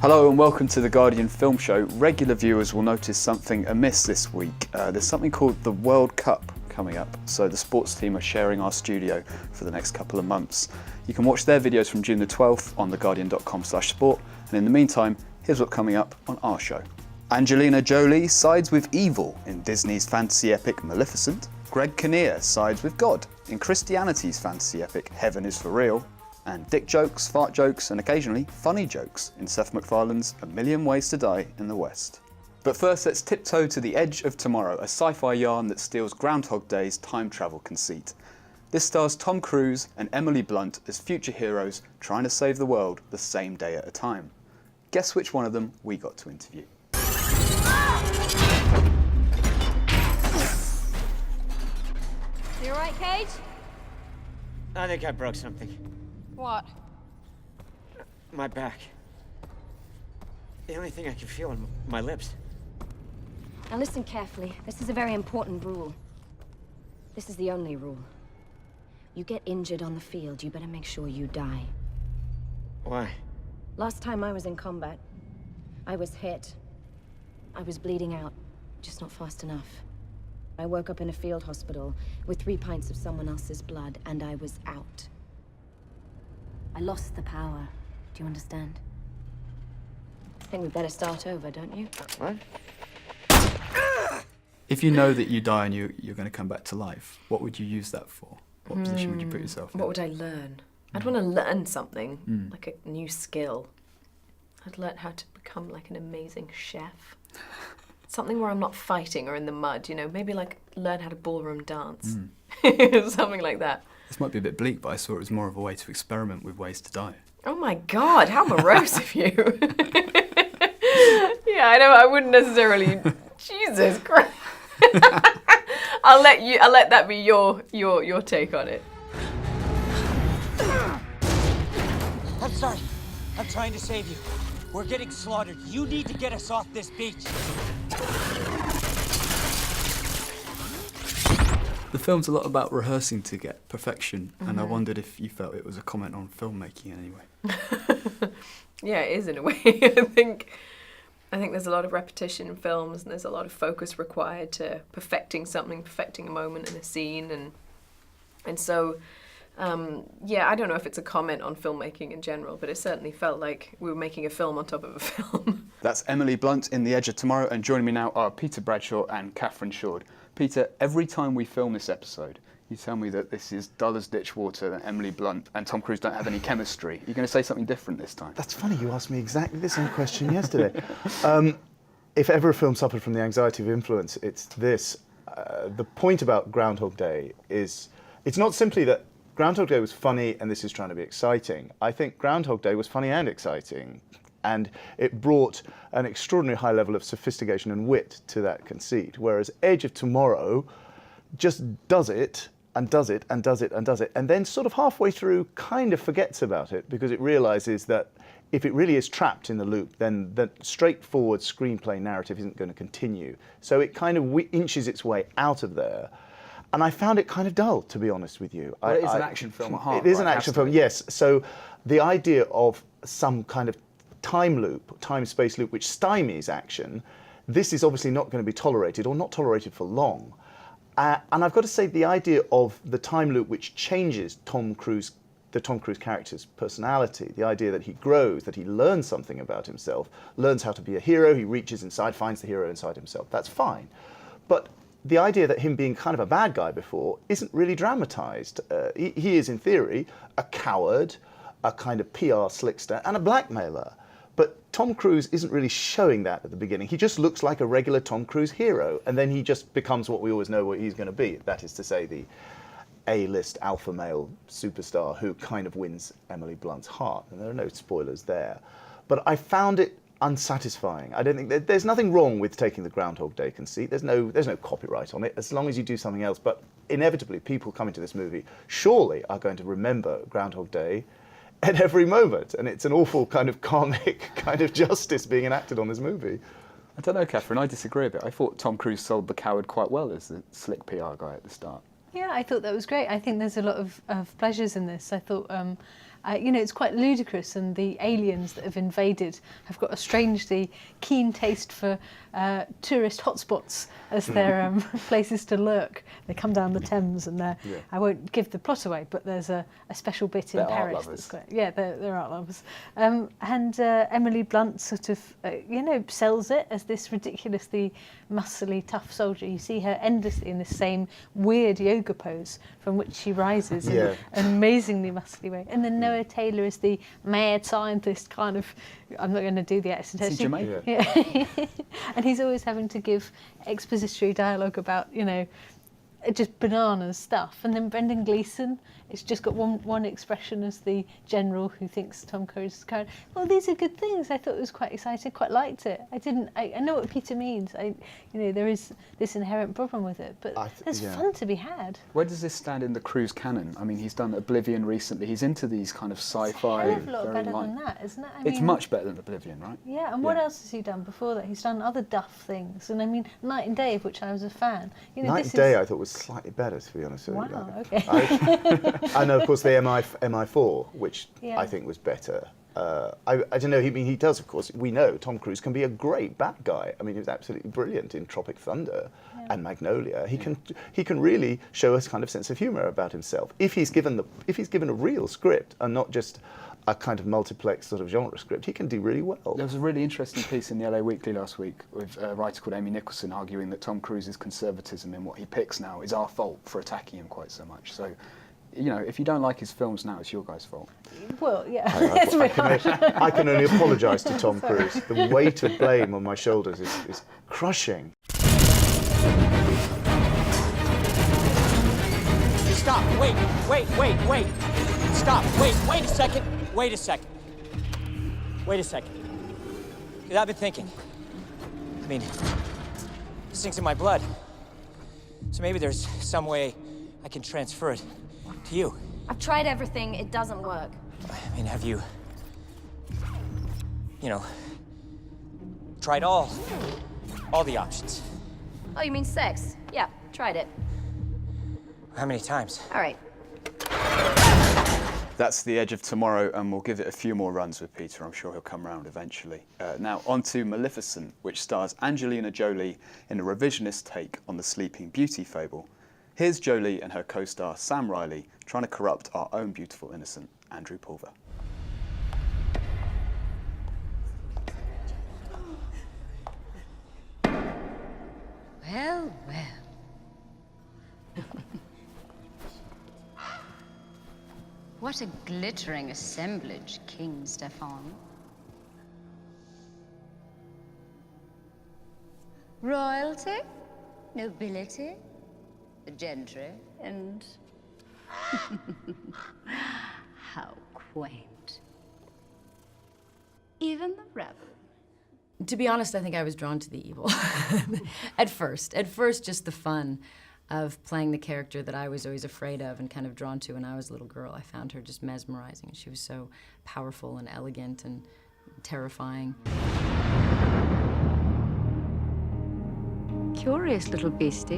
Hello and welcome to the Guardian Film Show. Regular viewers will notice something amiss this week. There's something called the World Cup coming up, so the sports team are sharing our studio for the next couple of months. You can watch their videos from June the 12th on theguardian.com/sport, and in the meantime, here's what's coming up on our show. Angelina Jolie sides with evil in Disney's fantasy epic Maleficent. Greg Kinnear sides with God in Christianity's fantasy epic Heaven is for Real. And dick jokes, fart jokes, and occasionally funny jokes in Seth Macfarlane's A Million Ways to Die in the West. But first, let's tiptoe to the edge of tomorrow, a sci-fi yarn that steals Groundhog Day's time travel conceit. This stars Tom Cruise and Emily Blunt as future heroes trying to save the world the same day at a time. Guess which one of them we got to interview. You alright, Cage? I think I broke something. What? My back. The only thing I can feel on my lips. Now listen carefully. This is a very important rule. This is the only rule. You get injured on the field, you better make sure you die. Why? Last time I was in combat, I was hit. I was bleeding out, just not fast enough. I woke up in a field hospital with 3 pints of someone else's blood, and I was out. I lost the power. Do you understand? I think we'd better start over, don't you? What? If you know that you die and you're going to come back to life, what would you use that for? What position would you put yourself in? What would I learn? I'd want to learn something, like a new skill. I'd learn how to become like an amazing chef. Something where I'm not fighting or in the mud, you know, maybe like learn how to ballroom dance. Something like that. This might be a bit bleak, but I saw it was more of a way to experiment with ways to die. Oh my God, how morose of you. Yeah, I know, I wouldn't necessarily, Jesus Christ. I'll let that be your take on it. I'm sorry. I'm trying to save you. We're getting slaughtered. You need to get us off this beach. The film's a lot about rehearsing to get perfection, and I wondered if you felt it was a comment on filmmaking in any way. Yeah, it is in a way. I think there's a lot of repetition in films, and there's a lot of focus required to perfecting something, perfecting a moment in a scene, and so yeah, I don't know if it's a comment on filmmaking in general, but it certainly felt like we were making a film on top of a film. That's Emily Blunt in The Edge of Tomorrow, and joining me now are Peter Bradshaw and Catherine Shord. Peter, every time we film this episode, you tell me that this is dull as ditch water, that Emily Blunt and Tom Cruise don't have any chemistry. You're going to say something different this time? That's funny, you asked me exactly the same question yesterday. If ever a film suffered from the anxiety of influence, it's this. The point about Groundhog Day is, it's not simply that Groundhog Day was funny and this is trying to be exciting. I think Groundhog Day was funny and exciting, and it brought an extraordinary high level of sophistication and wit to that conceit, whereas Edge of Tomorrow just does it and does it and does it and does it, and then sort of halfway through kind of forgets about it because it realizes that if it really is trapped in the loop, then the straightforward screenplay narrative isn't going to continue. So it kind of inches its way out of there. And I found it kind of dull, to be honest with you. Well, it is an action film at heart. It is an action film, yes. So the idea of some kind of time loop, time-space loop, which stymies action, this is obviously not going to be tolerated, or not tolerated for long. And I've got to say, the idea of the time loop which changes the Tom Cruise character's personality, the idea that he grows, that he learns something about himself, learns how to be a hero, he reaches inside, finds the hero inside himself, that's fine. But the idea that him being kind of a bad guy before isn't really dramatized. He is, in theory, a coward, a kind of PR slickster, and a blackmailer. But Tom Cruise isn't really showing that at the beginning. He just looks like a regular Tom Cruise hero, and then he just becomes what we always know what he's going to be. That is to say, the A-list alpha male superstar who kind of wins Emily Blunt's heart. And there are no spoilers there. But I found it unsatisfying. I don't think there's nothing wrong with taking the Groundhog Day conceit. There's no copyright on it as long as you do something else. But inevitably, people coming to this movie surely are going to remember Groundhog Day at every moment, and it's an awful kind of karmic kind of justice being enacted on this movie. I don't know, Catherine, I disagree a bit. I thought Tom Cruise sold the coward quite well as the slick PR guy at the start. Yeah, I thought that was great. I think there's a lot of pleasures in this. I thought you know, it's quite ludicrous, and the aliens that have invaded have got a strangely keen taste for tourist hotspots as their places to lurk. They come down the Thames, and I won't give the plot away, but there's a special bit in They're art Paris lovers. that's great. Yeah, they're art lovers. And Emily Blunt sort of, you know, sells it as this ridiculously muscly, tough soldier. You see her endlessly in this same weird yoga pose from which she rises in an amazingly muscly way. And then Noah Taylor is the mad scientist kind of, I'm not going to do the accent. Is he Jamaican? Yeah. And he's always having to give expository dialogue about, you know, just bananas stuff. And then Brendan Gleeson, it's just got one expression as the general who thinks Tom Cruise is current. Well, these are good things. I thought it was quite exciting, quite liked it. I know what Peter means. You know, there is this inherent problem with it, but there's fun to be had. Where does this stand in the Cruise canon? I mean, he's done Oblivion recently. He's into these kind of sci-fi. It's a hell of a lot very better light. than that, isn't it? It's much better than Oblivion, right? Yeah, and what else has he done before that? He's done other duff things, and I mean, Night and Day, of which I was a fan. You know, Night and Day, I thought was slightly better, to be honest with you. Wow, okay. I know, of course, the MI4, which I think was better. I don't know. He does, of course. We know Tom Cruise can be a great bad guy. I mean, he was absolutely brilliant in Tropic Thunder and Magnolia. He can really show us kind of sense of humour about himself if he's given a real script and not just a kind of multiplex sort of genre script. He can do really well. There was a really interesting piece in the LA Weekly last week with a writer called Amy Nicholson arguing that Tom Cruise's conservatism in what he picks now is our fault for attacking him quite so much. So, you know, if you don't like his films now, it's your guys' fault. Well, yeah. I can only apologise to Tom Cruise. The weight of blame on my shoulders is crushing. Stop, wait. Stop, wait a second. Wait a second. Because I've been thinking. I mean, this thing's in my blood. So maybe there's some way I can transfer it to you. I've tried everything, it doesn't work. I mean, have you, you know, tried all the options? Oh, you mean sex? Yeah, tried it. How many times? All right. That's The Edge of Tomorrow, and we'll give it a few more runs with Peter. I'm sure he'll come around eventually. Now, on to Maleficent, which stars Angelina Jolie in a revisionist take on the Sleeping Beauty fable. Here's Jolie and her co-star Sam Riley trying to corrupt our own beautiful innocent, Andrew Pulver. Well. What a glittering assemblage, King Stefan. Royalty, nobility, the gentry, and how quaint. Even the rebel. To be honest, I think I was drawn to the evil. At first, just the fun of playing the character that I was always afraid of and kind of drawn to when I was a little girl. I found her just mesmerizing. She was so powerful and elegant and terrifying. Curious little beastie.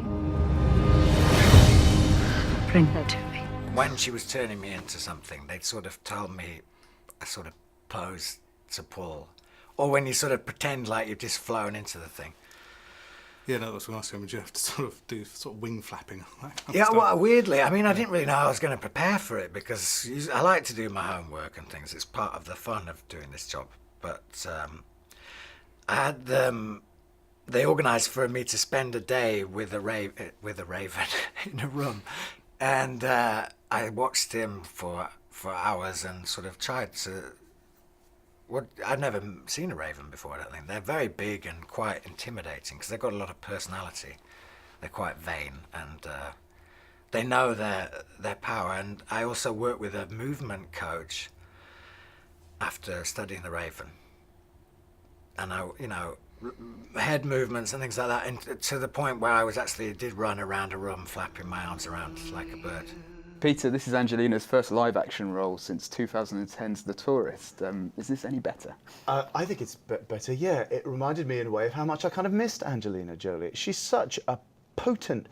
Bring her to me. When she was turning me into something, they'd sort of told me a sort of pose to pull. Or when you sort of pretend like you've just flown into the thing. Yeah, no, that's what I was saying. You have to sort of wing flapping. Yeah, well, weirdly, I mean, I didn't really know I was going to prepare for it because I like to do my homework and things. It's part of the fun of doing this job. But I had they organised for me to spend a day with a raven in a room, and I watched him for hours and sort of tried to. I've never seen a raven before, I don't think. They're very big and quite intimidating because they've got a lot of personality. They're quite vain and they know their power. And I also work with a movement coach after studying the raven. And head movements and things like that, and to the point where I did run around a room flapping my arms around like a bird. Peter, this is Angelina's first live-action role since 2010's The Tourist. Is this any better? I think it's better, yeah. It reminded me in a way of how much I kind of missed Angelina Jolie. She's such a potent,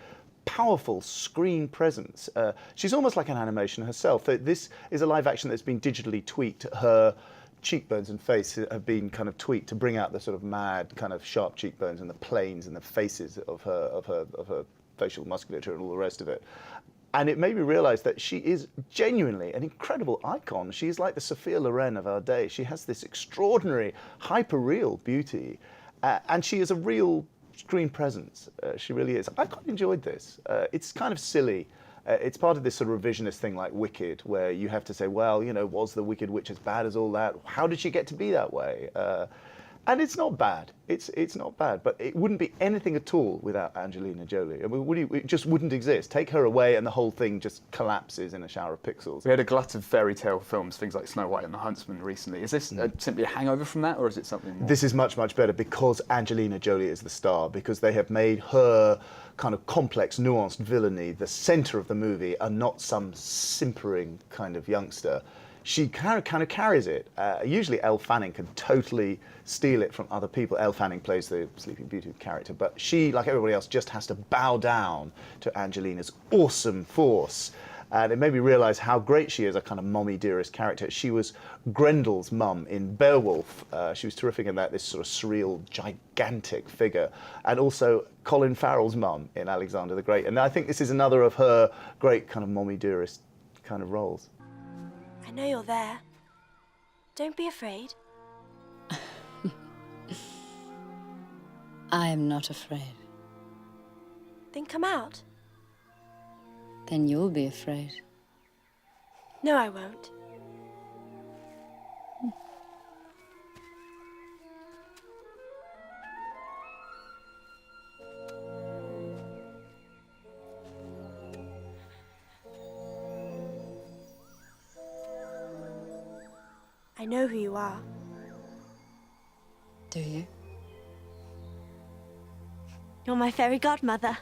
powerful screen presence. She's almost like an animation herself. This is a live action that's been digitally tweaked. Her cheekbones and face have been kind of tweaked to bring out the sort of mad, kind of sharp cheekbones and the planes and the faces of her facial musculature and all the rest of it. And it made me realise that she is genuinely an incredible icon. She is like the Sophia Loren of our day. She has this extraordinary, hyper-real beauty, and she is a real screen presence. She really is. I quite enjoyed this. It's kind of silly. It's part of this sort of revisionist thing like Wicked, where you have to say, well, you know, was the Wicked Witch as bad as all that? How did she get to be that way? And it's not bad. It's not bad, but it wouldn't be anything at all without Angelina Jolie. I mean, it just wouldn't exist. Take her away and the whole thing just collapses in a shower of pixels. We had a glut of fairy tale films, things like Snow White and the Huntsman recently. Is this simply a hangover from that, or is it something more? This is much, much better because Angelina Jolie is the star, because they have made her kind of complex, nuanced villainy the centre of the movie and not some simpering kind of youngster. She kind of carries it. Usually Elle Fanning can totally steal it from other people. Elle Fanning plays the Sleeping Beauty character, but she, like everybody else, just has to bow down to Angelina's awesome force. And it made me realise how great she is, a kind of mommy dearest character. She was Grendel's mum in Beowulf. She was terrific in that, this sort of surreal, gigantic figure. And also Colin Farrell's mum in Alexander the Great. And I think this is another of her great kind of mommy dearest kind of roles. I know you're there. Don't be afraid. I am not afraid. Then come out. Then you'll be afraid. No, I won't. I know who you are. Do you? You're my fairy godmother.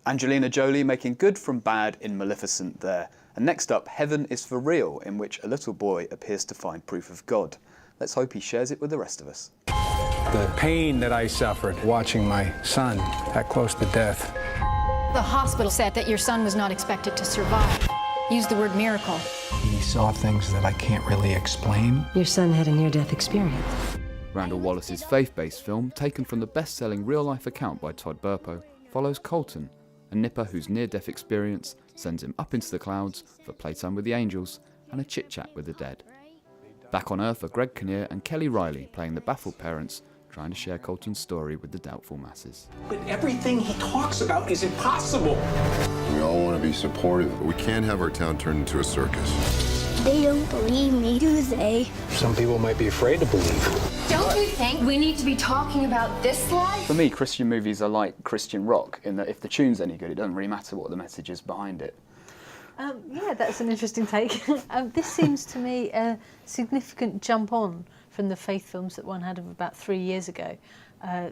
Angelina Jolie making good from bad in Maleficent there. And next up, Heaven is for Real, in which a little boy appears to find proof of God. Let's hope he shares it with the rest of us. The pain that I suffered watching my son that close to death. The hospital said that your son was not expected to survive. Used the word miracle. He saw things that I can't really explain. Your son had a near-death experience. Randall Wallace's faith-based film, taken from the best-selling real-life account by Todd Burpo, follows Colton, a nipper whose near-death experience sends him up into the clouds for playtime with the angels and a chit-chat with the dead. Back on Earth are Greg Kinnear and Kelly Riley playing the baffled parents, trying to share Colton's story with the doubtful masses. But everything he talks about is impossible. We all want to be supportive, but we can't have our town turned into a circus. They don't believe me, do they? Some people might be afraid to believe. Don't you think we need to be talking about this life? For me, Christian movies are like Christian rock, in that if the tune's any good, it doesn't really matter what the message is behind it. Yeah, that's an interesting take. This seems to me a significant jump on from the faith films that one had of about 3 years ago.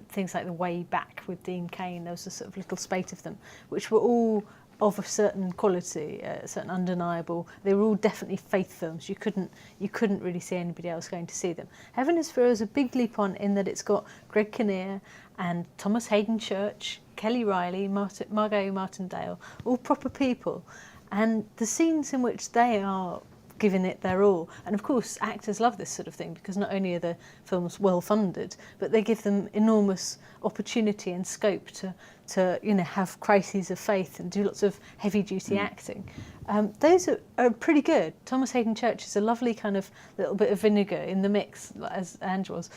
Things like The Way Back with Dean Cain, there was a sort of little spate of them, which were all of a certain quality, certain undeniable. They were all definitely faith films. You couldn't really see anybody else going to see them. Heaven is for Real is a big leap on in that it's got Greg Kinnear and Thomas Hayden Church, Kelly Riley, Margot Martindale, all proper people. And the scenes in which they are giving it their all, and of course actors love this sort of thing because not only are the films well funded, but they give them enormous opportunity and scope to have crises of faith and do lots of heavy duty acting. Those are pretty good. Thomas Hayden Church is a lovely kind of little bit of vinegar in the mix, as Ange was.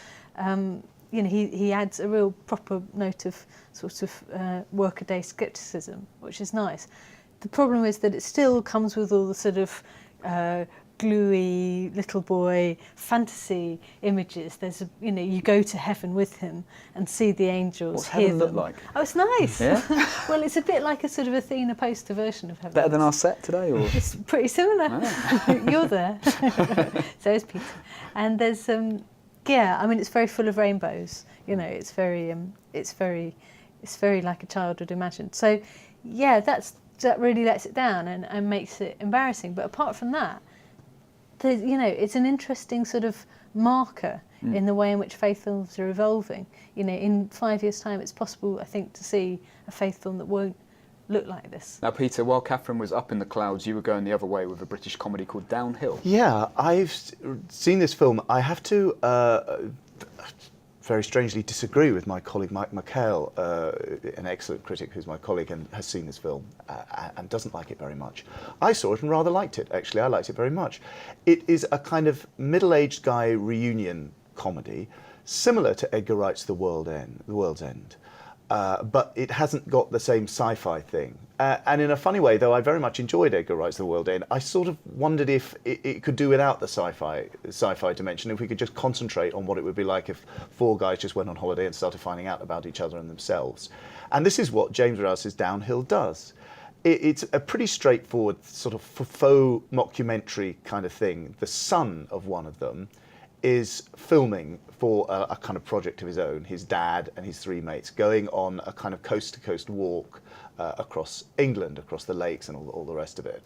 He adds a real proper note of sort of workaday scepticism, which is nice. The problem is that it still comes with all the sort of gluey little boy fantasy images. There's you go to heaven with him and see the angels. What's hear heaven them. look like? Oh, it's nice. Yeah? Well, it's a bit like a sort of Athena poster version of heaven. Better than our set today, or? It's pretty similar. Ah. You're there. So is Peter. And there's it's very full of rainbows. It's very like a child would imagine. So yeah, that really lets it down and makes it embarrassing. But apart from that, it's an interesting sort of marker in the way in which faith films are evolving. You know, in 5 years' time, it's possible, I think, to see a faith film that won't look like this. Now, Peter, while Catherine was up in the clouds, you were going the other way with a British comedy called Downhill. Yeah, I've seen this film. I have to very strangely disagree with my colleague Mike McHale, an excellent critic who's my colleague and has seen this film and doesn't like it very much. I saw it and rather liked it, actually. I liked it very much. It is a kind of middle-aged guy reunion comedy, similar to Edgar Wright's The World's End. But it hasn't got the same sci-fi thing. And in a funny way, though I very much enjoyed Edgar Wright's The World's End, I sort of wondered if it could do without the sci-fi dimension, if we could just concentrate on what it would be like if 4 guys just went on holiday and started finding out about each other and themselves. And this is what James Rouse's Downhill does. It's a pretty straightforward sort of faux mockumentary kind of thing. The son of one of them is filming for a kind of project of his own, his dad and his 3 mates, going on a kind of coast-to-coast walk across England, across the lakes and all the rest of it.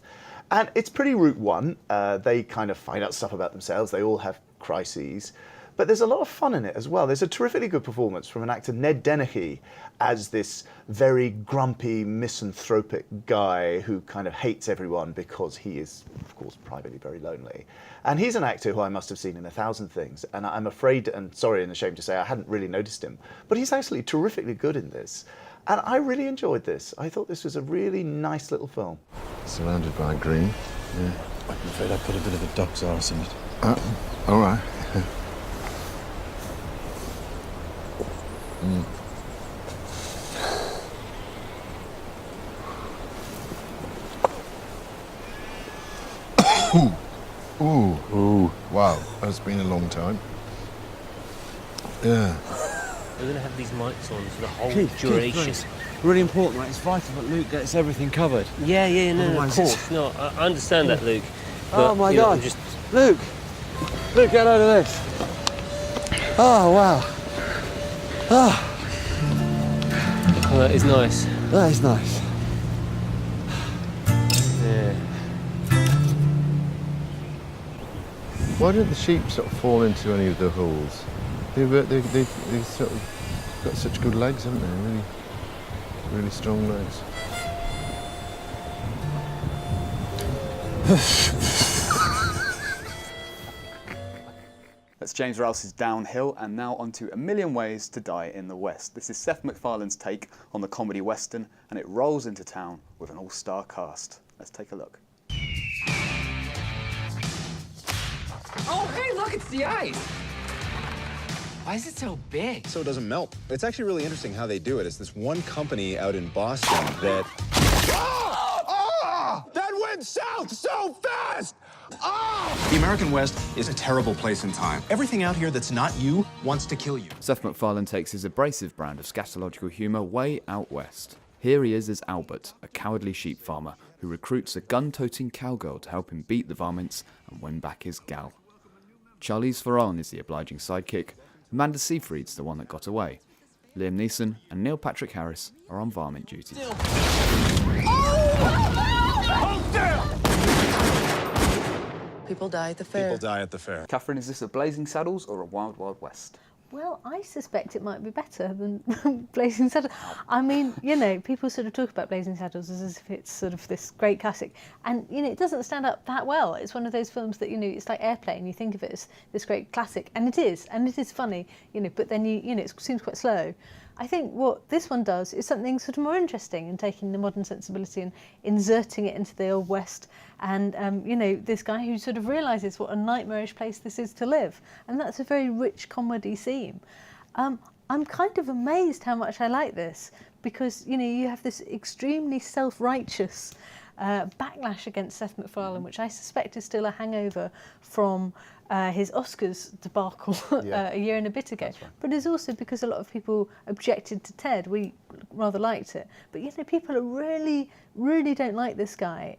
And it's pretty Route 1. They kind of find out stuff about themselves. They all have crises. But there's a lot of fun in it as well. There's a terrifically good performance from an actor, Ned Dennehy, as this very grumpy, misanthropic guy who kind of hates everyone because he is, of course, privately very lonely. And he's an actor who I must have seen in 1,000 things. And I'm afraid and sorry and ashamed to say I hadn't really noticed him. But he's actually terrifically good in this. And I really enjoyed this. I thought this was a really nice little film. Surrounded by green. Yeah. I'm afraid I put a bit of a dog's arse in it. All right. Mm. Ooh. Wow, that's been a long time. Yeah. We're going to have these mics on for the whole duration. Keith, really important, right? It's vital that Luke gets everything covered. Yeah, no, of course. No, I understand that, Luke. But, Oh my God. Luke, get out of this. Oh, wow. Oh, that is nice. That is nice. Yeah. Why don't the sheep sort of fall into any of the holes? They've sort of got such good legs, haven't they? Really strong legs. That's James Rouse's Downhill, and now on to A Million Ways to Die in the West. This is Seth MacFarlane's take on the comedy western, and it rolls into town with an all-star cast. Let's take a look. Oh, hey, look, it's the ice. Why is it so big? So it doesn't melt. It's actually really interesting how they do it. It's this one company out in Boston that... That went south so fast! The American West is a terrible place in time. Everything out here that's not you wants to kill you. Seth MacFarlane takes his abrasive brand of scatological humour way out west. Here he is as Albert, a cowardly sheep farmer who recruits a gun-toting cowgirl to help him beat the varmints and win back his gal. Charlize Theron is the obliging sidekick. Amanda Seyfried's the one that got away. Liam Neeson and Neil Patrick Harris are on varmint duty. People die at the fair. People die at the fair. Catherine, is this a Blazing Saddles or a Wild Wild West? Well, I suspect it might be better than Blazing Saddles. I mean, you know, people sort of talk about Blazing Saddles as if it's sort of this great classic. And, you know, it doesn't stand up that well. It's one of those films that, you know, it's like Airplane. You think of it as this great classic. And it is funny, you know, but then, you know, it seems quite slow. I think what this one does is something sort of more interesting in taking the modern sensibility and inserting it into the Old West. And, you know, this guy who sort of realises what a nightmarish place this is to live. And that's a very rich comedy theme. I'm kind of amazed how much I like this because, you know, you have this extremely self-righteous backlash against Seth MacFarlane, which I suspect is still a hangover from his Oscars debacle a year and a bit ago. Right. But it's also because a lot of people objected to Ted. We rather liked it. But, you know, people really don't like this guy.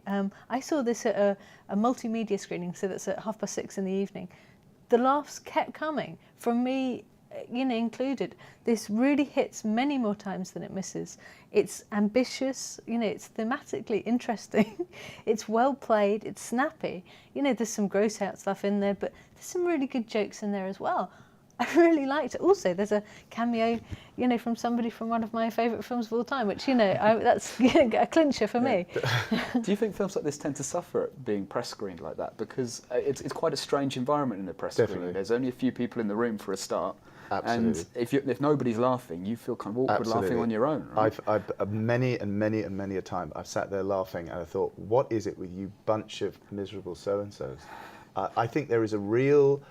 I saw this at a multimedia screening, so that's at 6:30 in the evening. The laughs kept coming from me, you know, included. This really hits many more times than it misses. It's ambitious, you know, it's thematically interesting, it's well played, it's snappy. You know, there's some gross out stuff in there, but there's some really good jokes in there as well. I really liked it. Also, there's a cameo, you know, from somebody from one of my favourite films of all time, which, you know, that's a clincher for me. Do you think films like this tend to suffer at being press screened like that? Because it's quite a strange environment in the press screening. There's only a few people in the room for a start. Absolutely. And if nobody's laughing, you feel kind of awkward laughing on your own, right? I've many a time I've sat there laughing and I thought, what is it with you bunch of miserable so-and-sos? I think there is a real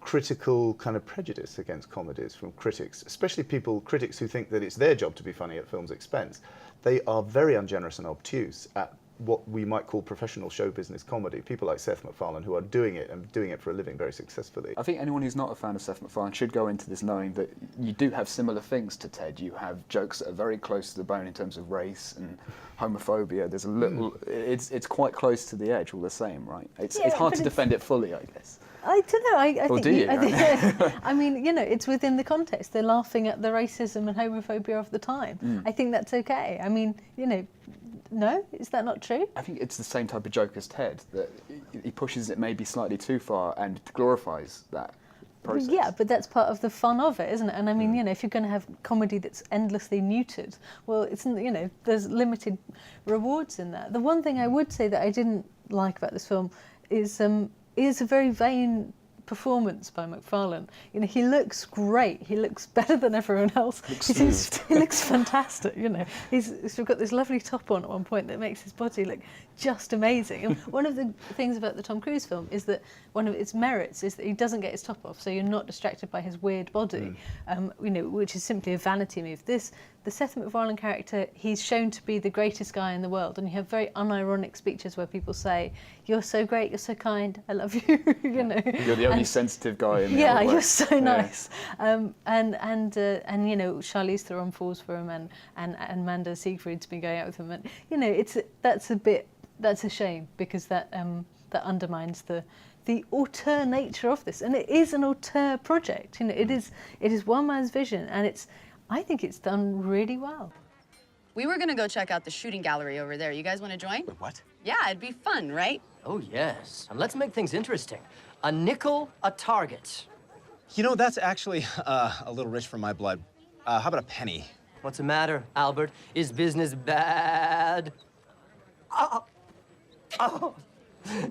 critical kind of prejudice against comedies from critics, especially critics who think that it's their job to be funny at film's expense. They are very ungenerous and obtuse at what we might call professional show business comedy. People like Seth MacFarlane who are doing it and doing it for a living very successfully. I think anyone who's not a fan of Seth MacFarlane should go into this knowing that you do have similar things to Ted. You have jokes that are very close to the bone in terms of race and homophobia. There's a little, it's quite close to the edge all the same, right? It's hard to defend it fully, I guess. I don't know. I Or think. do you? I mean, you know, it's within the context. They're laughing at the racism and homophobia of the time. I think that's okay. I mean, you know, no, is that not true? I think it's the same type of joke as Ted, that he pushes it maybe slightly too far and glorifies that process. Yeah, but that's part of the fun of it, isn't it? And I mean, you know, if you're going to have comedy that's endlessly neutered, well, it's, you know, there's limited rewards in that. The one thing I would say that I didn't like about this film is a very vain performance by Macfarlane. You know, he looks great. He looks better than everyone else. He looks fantastic. You know, he's got this lovely top on at one point that makes his body look just amazing. And one of the things about the Tom Cruise film is that one of its merits is that he doesn't get his top off, so you're not distracted by his weird body. You know, which is simply a vanity move. The Seth MacFarlane character, he's shown to be the greatest guy in the world, and you have very unironic speeches where people say, "You're so great, you're so kind, I love you." You know, you're the only sensitive guy in the yeah, whole you're world. so nice. And you know, Charlize Theron falls for him, and Amanda Seyfried's been going out with him, and you know, that's a shame, because that undermines the auteur nature of this, and it is an auteur project. You know, it is one man's vision, and I think it's done really well. We were gonna go check out the shooting gallery over there. You guys want to join? Wait, what? Yeah, it'd be fun, right? Oh, yes. And let's make things interesting. A nickel a target. You know, that's actually a little rich for my blood. How about a penny? What's the matter, Albert? Is business bad? Oh.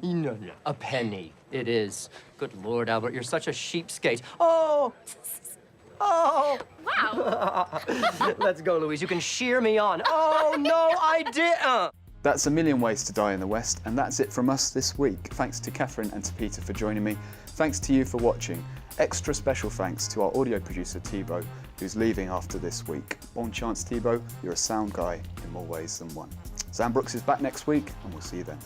No, a penny. It is. Good Lord, Albert, you're such a cheapskate. Oh! Wow! Let's go, Louise. You can shear me on. Oh, no, I didn't! That's A Million Ways to Die in the West, and that's it from us this week. Thanks to Catherine and to Peter for joining me. Thanks to you for watching. Extra special thanks to our audio producer, Thibaut, who's leaving after this week. Bon chance, Thibaut. You're a sound guy in more ways than one. Zan Brooks is back next week, and we'll see you then.